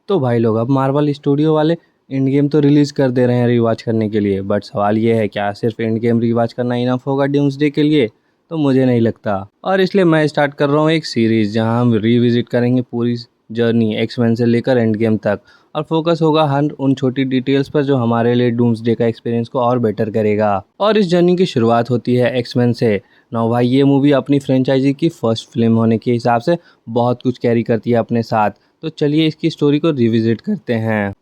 तो भाई लोग, अब मार्वल स्टूडियो वाले एंड गेम तो रिलीज़ कर दे रहे हैं रिवॉच करने के लिए, बट सवाल ये है क्या सिर्फ एंड गेम रिवॉच करना इनफ होगा डूम्सडे के लिए? तो मुझे नहीं लगता। और इसलिए मैं स्टार्ट कर रहा हूँ एक सीरीज़ जहाँ हम रिविजिट करेंगे पूरी जर्नी एक्समैन से लेकर एंड गेम तक। और फोकस होगा हर उन छोटी डिटेल्स पर जो हमारे लिए डूम्सडे का एक्सपीरियंस को और बेटर करेगा। और इस जर्नी की शुरुआत होती है एक्समैन से। ना भाई, ये मूवी अपनी फ्रेंचाइजी की फर्स्ट फिल्म होने के हिसाब से बहुत कुछ कैरी करती है अपने साथ। तो चलिए इसकी स्टोरी को रिविजिट करते हैं।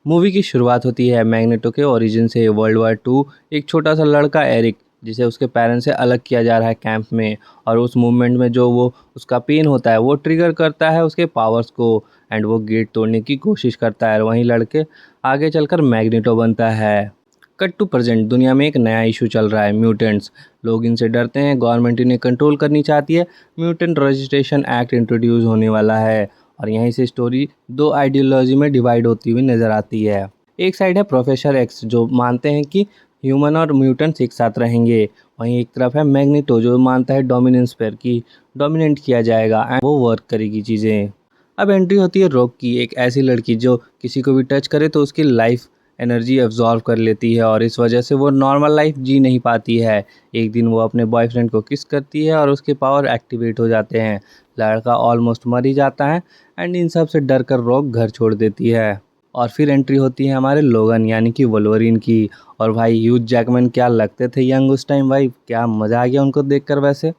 मूवी की शुरुआत होती है मैग्नेटो के ओरिजिन से। वर्ल्ड वार टू, एक छोटा सा लड़का एरिक, जिसे उसके पेरेंट्स से अलग किया जा रहा है कैंप में, और उस मूवमेंट में जो वो उसका पेन होता है वो ट्रिगर करता है उसके पावर्स को, एंड वो गेट तोड़ने की कोशिश करता है। और वहीं लड़के आगे चलकर मैग्नेटो बनता है। कट टू प्रेजेंट, दुनिया में एक नया इशू चल रहा है, म्यूटेंट्स। लोग इनसे डरते हैं, गवर्नमेंट इन्हें कंट्रोल करनी चाहती है, म्यूटेंट रजिस्ट्रेशन एक्ट इंट्रोड्यूस होने वाला है। और यहीं से स्टोरी दो आइडियोलॉजी में डिवाइड होती हुई नज़र आती है। एक साइड है प्रोफेसर एक्स, जो मानते हैं कि ह्यूमन और म्यूटेंट्स एक साथ रहेंगे। वहीं एक तरफ है मैग्नेटो, जो मानता है डोमिनेंस पर, कि डोमिनेट किया जाएगा एंड वो वर्क करेगी चीज़ें। अब एंट्री होती है रॉक की, एक ऐसी लड़की जो किसी को भी टच करे तो उसकी लाइफ एनर्जी एब्जॉर्व कर लेती है, और इस वजह से वो नॉर्मल लाइफ जी नहीं पाती है। एक दिन वो अपने बॉयफ्रेंड को किस करती है और उसके पावर एक्टिवेट हो जाते हैं। लड़का ऑलमोस्ट मर ही जाता है, एंड इन सब से डर कर रॉक घर छोड़ देती है। और फिर एंट्री होती है हमारे लोगन यानी कि वोल्वरिन की। और भाई, ह्यूज जैकमैन क्या लगते थे यंग उस टाइम, भाई क्या मज़ा आ गया उनको देखकर। वैसे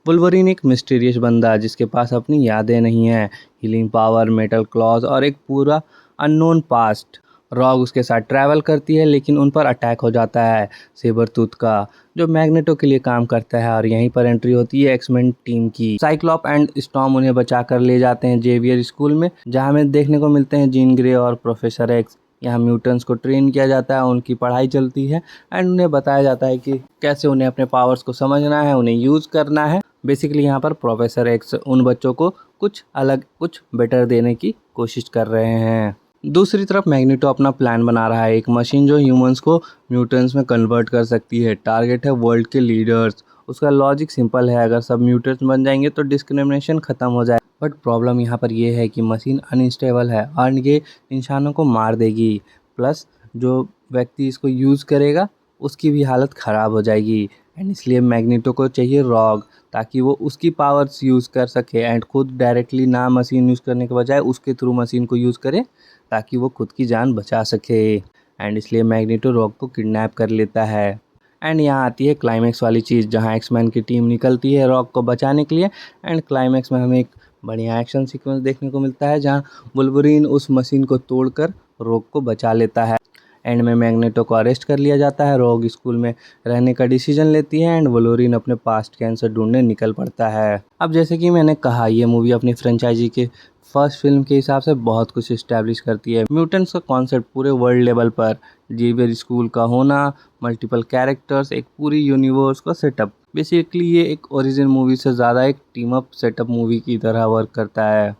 वुल्वरीन एक मिस्टीरियस बंदा जिसके पास अपनी यादें नहीं हैं, हीलिंग पावर, मेटल क्लॉज और एक पूरा अननोन पास्ट। रॉग उसके साथ ट्रैवल करती है, लेकिन उन पर अटैक हो जाता है सेबर टूथ का, जो मैग्नेटो के लिए काम करता है। और यहीं पर एंट्री होती है एक्समेन टीम की। साइक्लॉप एंड स्टॉर्म उन्हें बचाकर ले जाते हैं जेवियर स्कूल में, जहाँ हमें देखने को मिलते हैं जीन ग्रे और प्रोफेसर एक्स। यहाँ म्यूटेंट्स को ट्रेन किया जाता है, उनकी पढ़ाई चलती है, एंड उन्हें बताया जाता है कि कैसे उन्हें अपने पावर्स को समझना है, उन्हें यूज़ करना है। बेसिकली यहाँ पर प्रोफेसर एक्स उन बच्चों को कुछ अलग, कुछ बेटर देने की कोशिश कर रहे हैं। दूसरी तरफ मैग्नेटो अपना प्लान बना रहा है, एक मशीन जो ह्यूमंस को म्यूटेंट्स में कन्वर्ट कर सकती है। टारगेट है वर्ल्ड के लीडर्स। उसका लॉजिक सिंपल है, अगर सब म्यूटेंट्स बन जाएंगे तो डिस्क्रिमिनेशन खत्म हो जाए। बट प्रॉब्लम यहाँ पर यह है कि मशीन अनस्टेबल है और ये इंसानों को मार देगी। प्लस जो व्यक्ति इसको यूज़ करेगा उसकी भी हालत ख़राब हो जाएगी। एंड इसलिए मैग्नेटो को चाहिए रॉग, ताकि वो उसकी पावर्स यूज़ कर सके एंड खुद डायरेक्टली ना मशीन यूज़ करने के बजाय उसके थ्रू मशीन को यूज़ करे, ताकि वो खुद की जान बचा सके। एंड इसलिए मैग्नेटो रॉक को किडनैप कर लेता है। एंड यहाँ आती है क्लाइमैक्स वाली चीज़, जहाँ एक्समैन की टीम निकलती है रॉक को बचाने के लिए। एंड क्लाइमैक्स में हमें एक बढ़िया एक्शन सीक्वेंस देखने को मिलता है, जहाँ वुल्वरीन उस मशीन को तोड़कर रॉक को बचा लेता है। एंड में मैग्नेटो को अरेस्ट कर लिया जाता है, रॉग स्कूल में रहने का डिसीजन लेती है, एंड वुल्वरीन अपने पास्ट के आंसर ढूंढने निकल पड़ता है। अब जैसे कि मैंने कहा, ये मूवी अपनी फ्रेंचाइजी के फर्स्ट फिल्म के हिसाब से बहुत कुछ इस्टेब्लिश करती है। म्यूटेंट्स का कॉन्सेप्ट पूरे वर्ल्ड लेवल पर, जेवियर स्कूल का होना, मल्टीपल कैरेक्टर्स, एक पूरी यूनिवर्स का सेटअप। बेसिकली ये एक ओरिजिन मूवी से ज़्यादा एक टीम अप सेटअप मूवी की तरह वर्क करता है।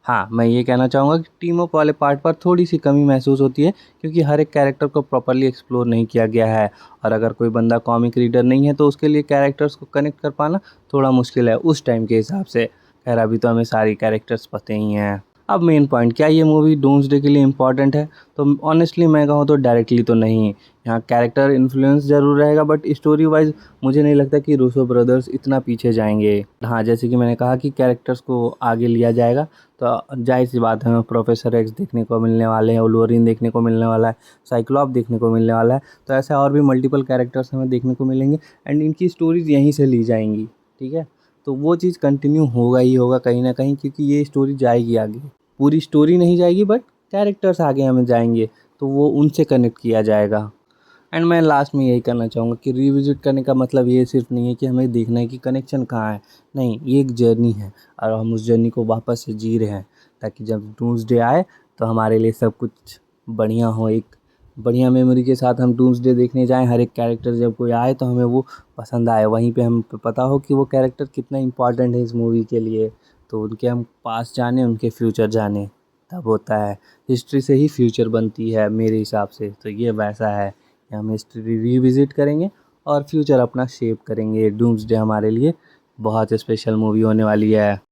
हाँ, मैं ये कहना चाहूँगा कि टीम अप वाले पार्ट पर थोड़ी सी कमी महसूस होती है, क्योंकि हर एक कैरेक्टर को प्रॉपर्ली एक्सप्लोर नहीं किया गया है। और अगर कोई बंदा कॉमिक रीडर नहीं है तो उसके लिए कैरेक्टर्स को कनेक्ट कर पाना थोड़ा मुश्किल है उस टाइम के हिसाब से। खैर, अभी तो हमें सारी कैरेक्टर्स पते ही हैं। अब मेन पॉइंट, क्या ये मूवी डूम्सडे के लिए इम्पॉर्टेंट है? तो ऑनेस्टली मैं कहूँ तो डायरेक्टली तो नहीं। यहाँ कैरेक्टर इन्फ्लुएंस ज़रूर रहेगा, बट स्टोरी वाइज मुझे नहीं लगता कि रूसो ब्रदर्स इतना पीछे जाएंगे। हाँ, जैसे कि मैंने कहा कि कैरेक्टर्स को आगे लिया जाएगा, तो जाहिर सी बात है हमें प्रोफेसर एक्स देखने को मिलने वाले हैं, वुल्वरीन देखने को मिलने वाला है, साइक्लॉप देखने को मिलने वाला है। तो ऐसे और भी मल्टीपल कैरेक्टर्स हमें देखने को मिलेंगे, एंड इनकी स्टोरीज यहीं से ली जाएंगी। ठीक है, तो वो चीज़ कंटिन्यू होगा ही होगा कहीं ना कहीं, क्योंकि ये स्टोरी जाएगी आगे। पूरी स्टोरी नहीं जाएगी, बट कैरेक्टर्स आगे हमें जाएंगे, तो वो उनसे कनेक्ट किया जाएगा। एंड मैं लास्ट में यही करना चाहूँगा कि रिविजिट करने का मतलब ये सिर्फ नहीं है कि हमें देखना है कि कनेक्शन कहाँ है। नहीं, ये एक जर्नी है, और हम उस जर्नी को वापस से जी रहे हैं, ताकि जब डूम्सडे आए तो हमारे लिए सब कुछ बढ़िया हो। एक बढ़िया मेमोरी के साथ हम डूम्सडे देखने जाएं, हर एक कैरेक्टर जब कोई आए तो हमें वो पसंद आए, वहीं पे हम पता हो कि वो कैरेक्टर कितना इम्पॉर्टेंट है इस मूवी के लिए। तो उनके हम पास जाने, उनके फ्यूचर जाने, तब होता है। हिस्ट्री से ही फ्यूचर बनती है मेरे हिसाब से, तो ये वैसा है। हम हिस्ट्री रिविजिट करेंगे और फ्यूचर अपना शेप करेंगे। डूम्सडे हमारे लिए बहुत स्पेशल मूवी होने वाली है।